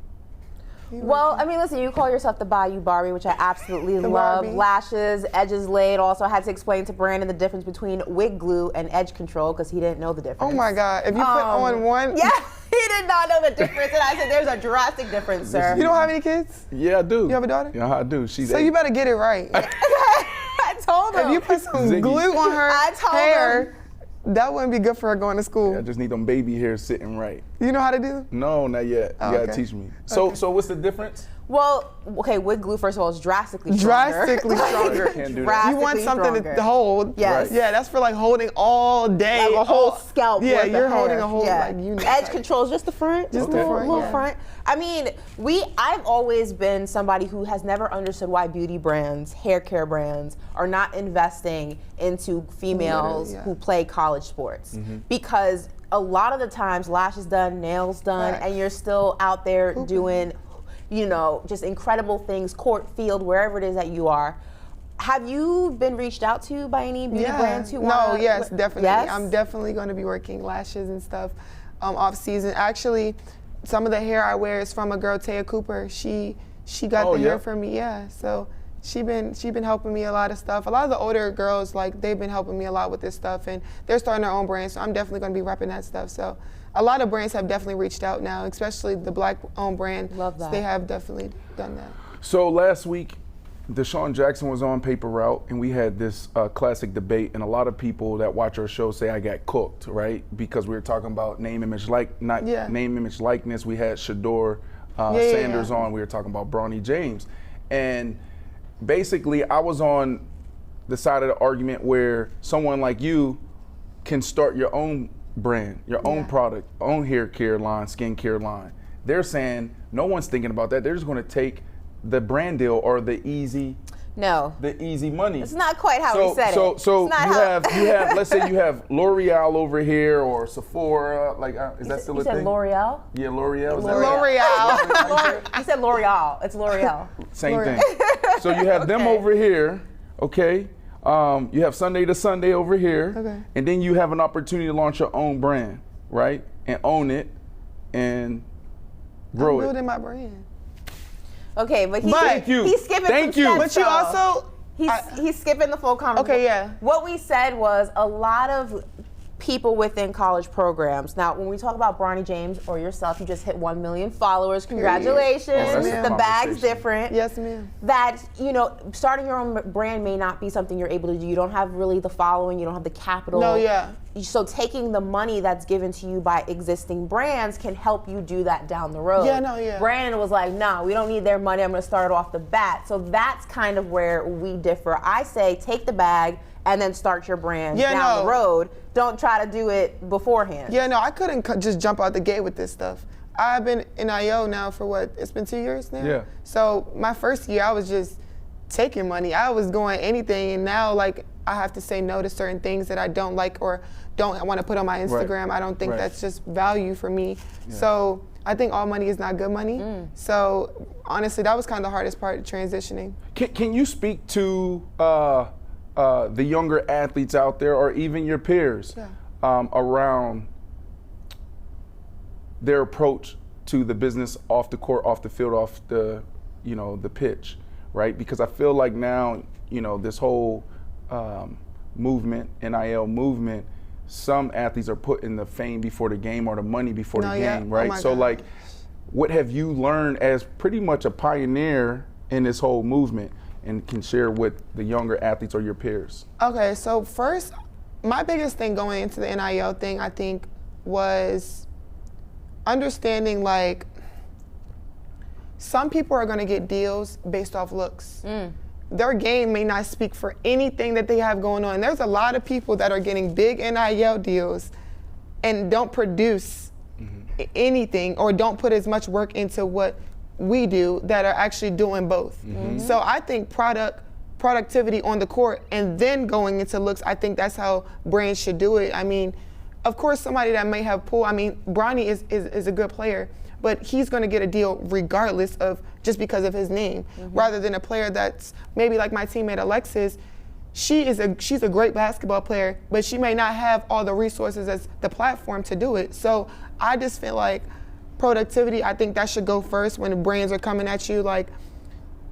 Well, listen, you call yourself the Bayou Barbie, which I absolutely The love. Barbie. Lashes, edges laid. Also had to explain to Brandon the difference between wig glue and edge control because he didn't know the difference. Oh my God! If you put on one, Yeah, he did not know the difference. And I said, there's a drastic difference, sir. You don't have any kids, Yeah, I do. You have a daughter? Yeah, I do. She's so 8. you better get it right. I told him. If you put some Ziggy. glue on her I told hair, that wouldn't be good for her going to school. I just need them baby hairs sitting right. You know how to do? No, not yet. Oh, you gotta okay. teach me. So, Okay. so what's the difference? Well, okay, wig glue, first of all, is drastically stronger. Drastically stronger. Can't do that. You want Drastically something stronger. to hold. Yes. Right. Yeah, that's for like holding all day. Like a whole all- scalp. Yeah, worth of you're holding hair. a whole Yeah. like unit. Edge like- controls just the front, Just the little, front, little yeah. front. I mean, I've always been somebody who has never understood why beauty brands, hair care brands, are not investing into females Literally, yeah. who play college sports because a lot of the times lashes done, nails done, Facts. and you're still out there doing, just incredible things, court, field, wherever it is that you are. Have you been reached out to by any beauty brands who want? Yes, definitely. Yes? I'm definitely going to be working lashes and stuff off season. Actually, some of the hair I wear is from a girl, Taya Cooper. She got Oh, the hair yeah? from me. Yeah, so she been helping me a lot of stuff. A lot of the older girls, like, they've been helping me a lot with this stuff, and they're starting their own brand. So I'm definitely going to be repping that stuff. So a lot of brands have definitely reached out now, especially the black-owned brand. Love that. They have definitely done that. So last week, Deshaun Jackson was on Paper Route, and we had this classic debate, and a lot of people that watch our show say I got cooked, right? Because we were talking about name, image, name, image, likeness. We had Shador Sanders yeah. on. We were talking about Bronny James, and basically, I was on the side of the argument where someone like you can start your own brand, your own Yeah. product, own hair care line, skin care line. They're saying no one's thinking about that. They're just going to take the brand deal or the easy No. money. It's not quite how we said it. So It's not you how- have let's say you have L'Oreal over here or Sephora, like is that still You a said thing? L'Oreal? Yeah, L'Oreal. Is that L'Oreal. You said L'Oreal. It's L'Oreal. Same L'Oreal. thing. So you have them Okay. over here, Okay. You have Sunday to Sunday over here. Okay. And then you have an opportunity to launch your own brand, right? And own it and grow I'm it. building my brand. Okay, but Thank you. he's skipping Thank some you. steps, But you though. also, He's skipping the full conversation. Okay, yeah. What we said was a lot of people within college programs. Now, when we talk about Bronny James or yourself, you just hit 1 million followers. Congratulations. Yes, ma'am. The bag's Conversation. different. yes, ma'am. That, starting your own brand may not be something you're able to do. You don't have really the following, you don't have the capital. No, yeah. So taking the money that's given to you by existing brands can help you do that down the road. Yeah, no, yeah. Brandon was like, nah, we don't need their money. I'm going to start it off the bat. So that's kind of where we differ. I say take the bag and then start your brand down the road. Don't try to do it beforehand. Yeah, no, I couldn't just jump out the gate with this stuff. I've been in IO now for what? It's been 2 years now? Yeah. So my first year, I was just taking money. I was going anything, and now, like, I have to say no to certain things that I don't like or don't want to put on my Instagram. I don't think that's just value for me. Yeah. So I think all money is not good money. So honestly, that was kind of the hardest part of transitioning. Can you speak to the younger athletes out there, or even your peers, around their approach to the business off the court, off the field, off the, the pitch, right? Because I feel like now, this whole movement, NIL movement, some athletes are putting the fame before the game or the money before the game, right? Oh my So God. like, what have you learned as pretty much a pioneer in this whole movement, and can share with the younger athletes or your peers? Okay, so first, my biggest thing going into the NIL thing, I think, was understanding, like, some people are going to get deals based off looks. Their game may not speak for anything that they have going on. There's a lot of people that are getting big NIL deals and don't produce anything or don't put as much work into what we do that are actually doing both. So I think productivity on the court and then going into looks, I think that's how brands should do it. I mean, of course, somebody that may have pull, I mean, Bronny is a good player, but he's going to get a deal regardless of just because of his name, rather than a player that's maybe like my teammate Alexis. She's a great basketball player, but she may not have all the resources as the platform to do it. So I just feel like productivity, I think that should go first when the brands are coming at you. Like,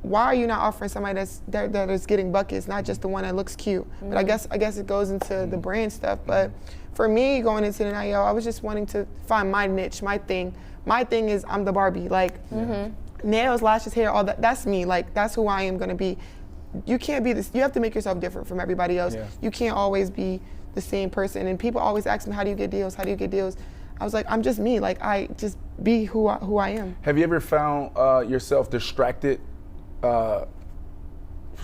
why are you not offering somebody that is getting buckets, not just the one that looks cute? But I guess it goes into the brand stuff. But for me, going into the NIL, I was just wanting to find my niche, my thing. My thing is I'm the Barbie. Like, nails, lashes, hair, all that. That's me. Like, that's who I am going to be. You can't be this. You have to make yourself different from everybody else. Yeah. You can't always be the same person. And people always ask me, how do you get deals? How do you get deals? I was like, I'm just me. Like, I just be who I am. Have you ever found yourself distracted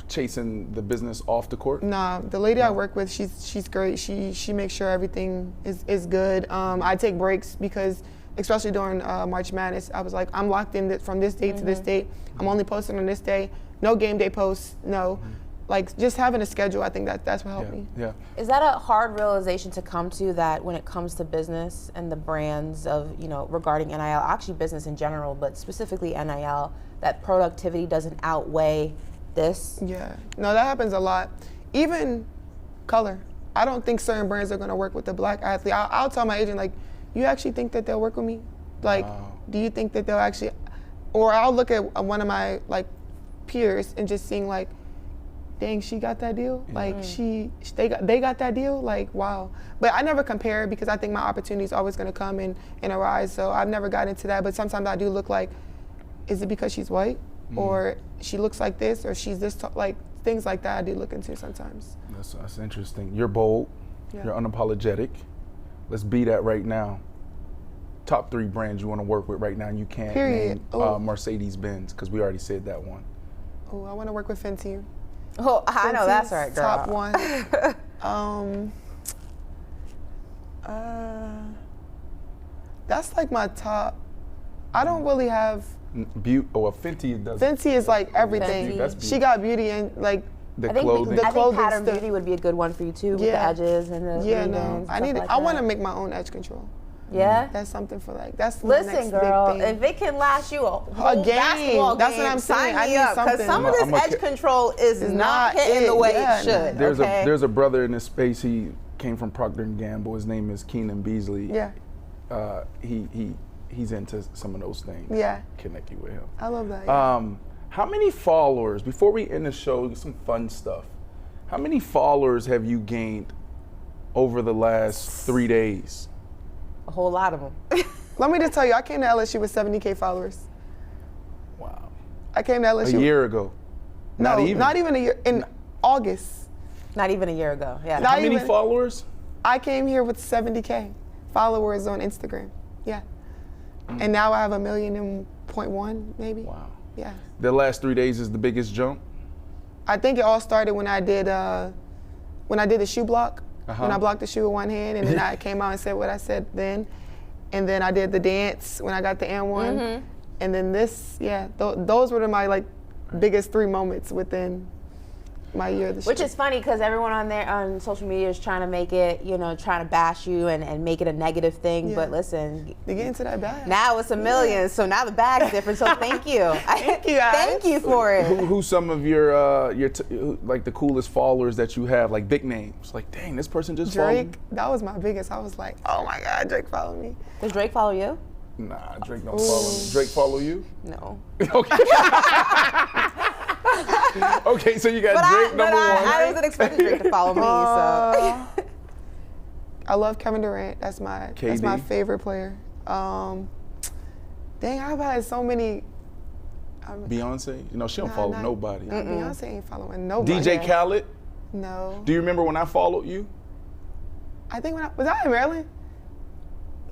chasing the business off the court? Nah, the lady I work with, she's great. She makes sure everything is good. I take breaks because, especially during March Madness, I was like, I'm locked in from this date to this date. I'm only posting on this day. No game day posts. No, like just having a schedule. I think that's what helped me. Yeah. Is that a hard realization to come to, that when it comes to business and the brands of, regarding NIL, actually business in general, but specifically NIL, that productivity doesn't outweigh this? Yeah, no, that happens a lot. Even color. I don't think certain brands are going to work with a black athlete. I'll tell my agent, like, you actually think that they'll work with me? Like, do you think that they'll actually, or I'll look at one of my, like, peers and just seeing, like, dang, she got that deal? Like, they got that deal? Like, wow. But I never compare because I think my opportunity is always going to come and arise. So I've never gotten into that. But sometimes I do look like, is it because she's white? Or she looks like this? Or she's this, like, things like that I do look into sometimes. That's interesting. You're bold. Yeah. You're unapologetic. Let's be that right now. Top 3 brands you want to work with right now, and you can't Period. name Mercedes-Benz, because we already said that one. Oh, I want to work with Fenty. Oh, I know that's right, girl. Top one. That's like my top. I don't really have. Fenty does. Fenty is like everything. Fenty. That's She got beauty and like. the I think, clothing. I think clothing pattern stuff. beauty would be a good one for you too, with the Yeah. edges and the Yeah, ribbons no. and I stuff need. like I want to that. make my own edge control. Yeah. That's something for like, that's my next Listen, big girl, thing. if it can last you a whole game. basketball That's game, what I'm saying. sign I me need up, because something. some of this I'm a edge control is not not hitting it. the way Yeah, it should. There's okay? there's a brother in this space. He came from Procter and Gamble. His name is Keenan Beasley. Yeah. He's into some of those things. Yeah. Connect you with him. I love that. Yeah. How many followers, before we end the show, some fun stuff. How many followers have you gained over the last 3 days? A whole lot of them. Let me just tell you, I came to LSU with 70K followers. Wow. I came to LSU. A year ago. Not even a year. In August. Not even a year ago. Yeah. Not How many even- followers? I came here with 70K followers on Instagram. Yeah. And now I have 1.1 million, maybe. Wow. Yeah. The last 3 days is the biggest jump? I think it all started when I did the shoe block. When I blocked the shoe with one hand, and then I came out and said what I said then. And then I did the dance when I got the N1. And then this, those were my like biggest 3 moments within my year of the shoe. Which is funny because everyone on there on social media is trying to make it, trying to bash you and make it a negative thing. Yeah. But listen, to get into that bag. now it's 1 million, so now the bag's different. So thank you. Thank you, guys. Thank you for it. Who's some of your like the coolest followers that you have, like big names? Like, dang, this person just followed me. Drake, that was my biggest. I was like, oh my God, Drake followed me. Does Drake follow you? Nah, Drake don't follow me. Drake follow you? No. Okay. Okay, so you got Drake number one. I wasn't expecting Drake to follow me, so. I love Kevin Durant. That's my KD. favorite player. Dang, I've had so many. Beyonce? She don't follow nobody. Beyonce ain't following nobody. DJ Khaled? No. Do you remember when I followed you? I think was I in Maryland?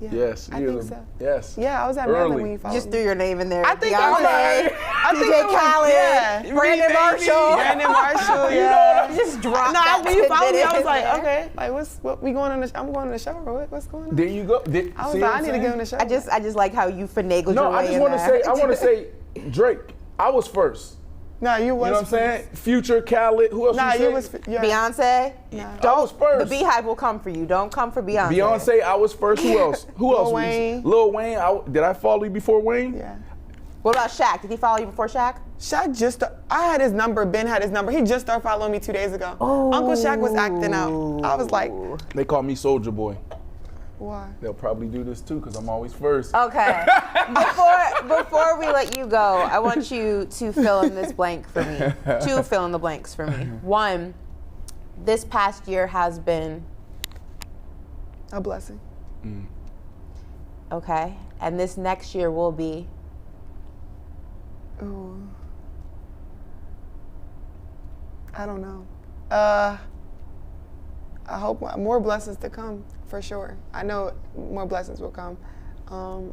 Yeah, Yes. I think so. Yes. Yeah, I was at Early. Maryland when you followed Just me. threw your name in there. I think Beyonce, DJ Khaled, yeah. Brandon Marshall. Brandon Marshall, You yeah. know Just dropped No, that after you followed me, tidbit I was in like, there. okay, like what we going on the I'm going on the show or what's going on? There you go. I was like, I need to get on the show. I just like how you finagled No, your way I just in want to there. say, Drake. I was first. No, you was. You know what I'm saying? Future, Khaled. Who else? Nah, you you say? was. Yeah. Beyonce. I was first. The Beehive will come for you. Don't come for Beyonce. Beyonce, I was first. Who else? Who else? Wayne. Lil Wayne. Did I follow you before Wayne? Yeah. What about Shaq? Did he follow you before Shaq? Shaq I had his number, Ben had his number. He just started following me 2 days ago. Uncle Shaq was acting out. I was like, They call me Soulja Boy. why? They'll probably do this too, because I'm always first. Okay. Before we let you go, I want you to fill in this blank for me. 2 fill in the blanks for me. 1, this past year has been A blessing. okay, and this next year will be Ooh. I don't know. I hope more blessings to come, for sure. I know more blessings will come.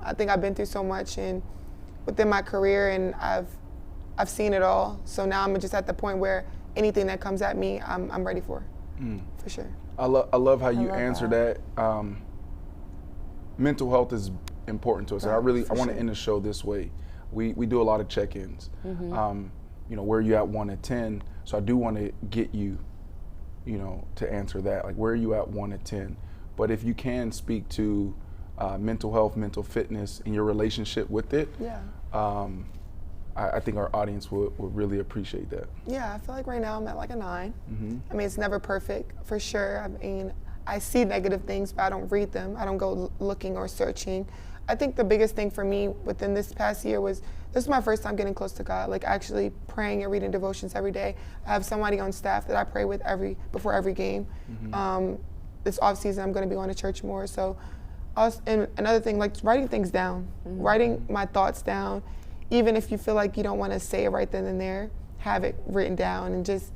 I think I've been through so much and within my career, and I've seen it all. So now I'm just at the point where anything that comes at me, I'm ready for sure. I love how you love answer that. Mental health is important to us. And I want to end the show this way. We do a lot of check-ins. Where are you at 1 to 10? So I do want to get you, to answer that. Like, where are you at 1 to 10? But if you can speak to mental health, mental fitness, and your relationship with it, I think our audience would really appreciate that. Yeah, I feel like right now I'm at like a 9. I mean, it's never perfect, for sure. I mean, I see negative things, but I don't read them. I don't go looking or searching. I think the biggest thing for me within this past year was, this is my first time getting close to God, like actually praying and reading devotions every day. I have somebody on staff that I pray with before every game. This off season, I'm gonna be going to church more. So, and another thing, like writing things down, writing my thoughts down, even if you feel like you don't wanna say it right then and there, have it written down and just,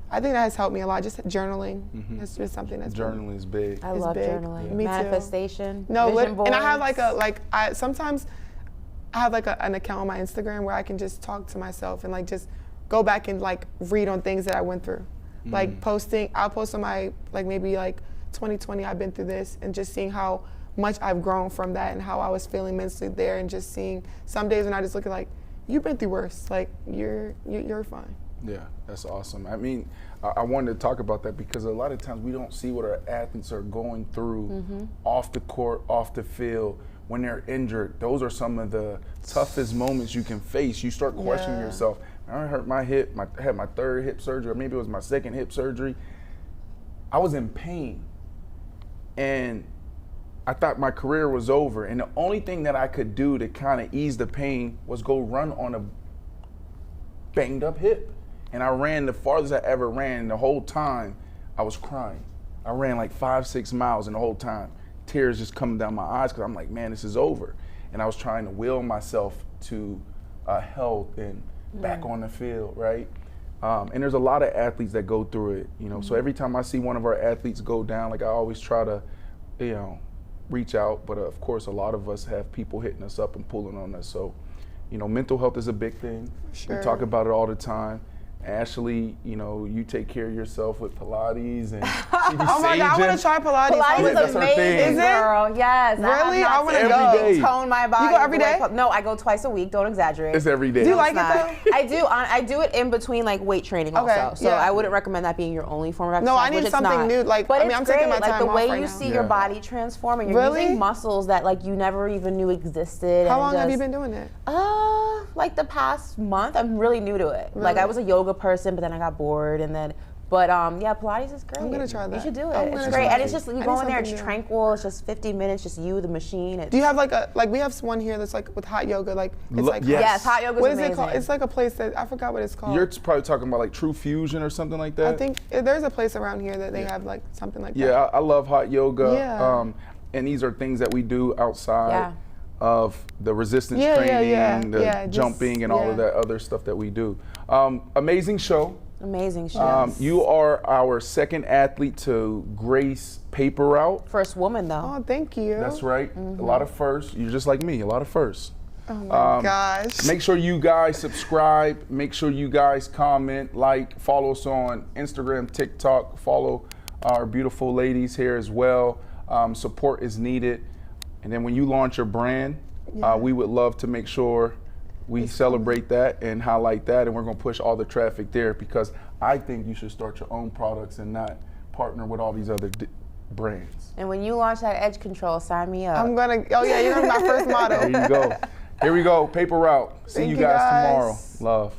I think that has helped me a lot. Just journaling. That's just something that's Journaling is big. I love big. journaling. Me too. Manifestation. No, vision boards. and I have sometimes I have like an account on my Instagram where I can just talk to myself and like just go back and like read on things that I went through. Like I'll post on my maybe 2020 I've been through this, and just seeing how much I've grown from that and how I was feeling mentally there, and just seeing some days when I just look at like, you've been through worse, like you're fine. Yeah, that's awesome. I mean, I wanted to talk about that because a lot of times we don't see what our athletes are going through off the court, off the field, when they're injured. Those are some of the toughest moments you can face. You start questioning yourself. I hurt my hip, I had my third hip surgery, or maybe it was my second hip surgery. I was in pain, and I thought my career was over. And the only thing that I could do to kind of ease the pain was go run on a banged up hip. And I ran the farthest I ever ran, and the whole time I was crying. I ran like 5-6 miles, and the whole time tears just coming down my eyes because I'm like, man, this is over. And I was trying to will myself to health and back on the field, right? And there's a lot of athletes that go through it, you know. So every time I see one of our athletes go down, like I always try to, you know, reach out. But of course, a lot of us have people hitting us up and pulling on us. So, you know, mental health is a big thing. Sure. We talk about it all the time. Ashley, you know, you take care of yourself with Pilates and Oh my God, I want to try Pilates. Pilates That's is her thing. amazing, Is it? girl. Yes. Really? I want to Every go. day. Tone my body. You go every day? No, I go twice a week. Don't exaggerate. It's every day. Do you like It's it not. though? I do. I do it in between like weight training Okay, also. So yeah. I wouldn't recommend that being your only form of exercise. No, I need which it's something not. new, like, but I mean, it's I'm taking great. my Like time the off way right you now. see your Yeah. body transforming. You're Really? using muscles that like you never even knew existed. How and long have you just- been doing it? Like the past month. I'm really new to it. Like Really? I was a yoga person, but then I got bored, and then. But yeah, Pilates is great. I'm gonna try You that. should do I'm it. gonna It's try great, and it. it's just I you need go in there. It's something new. tranquil. It's just 50 minutes, just you, the machine. It's, Do you have like we have one here that's like with hot yoga, like it's Lo- like yes. Yes, hot yoga is What is amazing. it called? It's like a place that I forgot what it's called. You're probably talking about like True Fusion or something like that. I think there's a place around here that they have like something like that. Yeah, I love hot yoga. Yeah. And these are things that we do outside Yeah. of the resistance Yeah, yeah, training, yeah. the Yeah, just- jumping, and all of yeah. that other stuff that we do. Amazing show. amazing show. You are our second athlete to grace Paper Route. First woman though. Oh, thank you. That's right. A lot of firsts. You're just like me, a lot of firsts. Oh my gosh. Make sure you guys subscribe. Make sure you guys comment, like, follow us on Instagram, TikTok. Follow our beautiful ladies here as well. Support is needed. And then when you launch your brand, we would love to make sure we celebrate that and highlight that. And we're going to push all the traffic there because I think you should start your own products and not partner with all these other brands. And when you launch that edge control, sign me up. I'm gonna. Oh yeah, you're gonna be my first model. There you go. Here we go. Paper Route. See Thank you you guys guys. tomorrow. Love.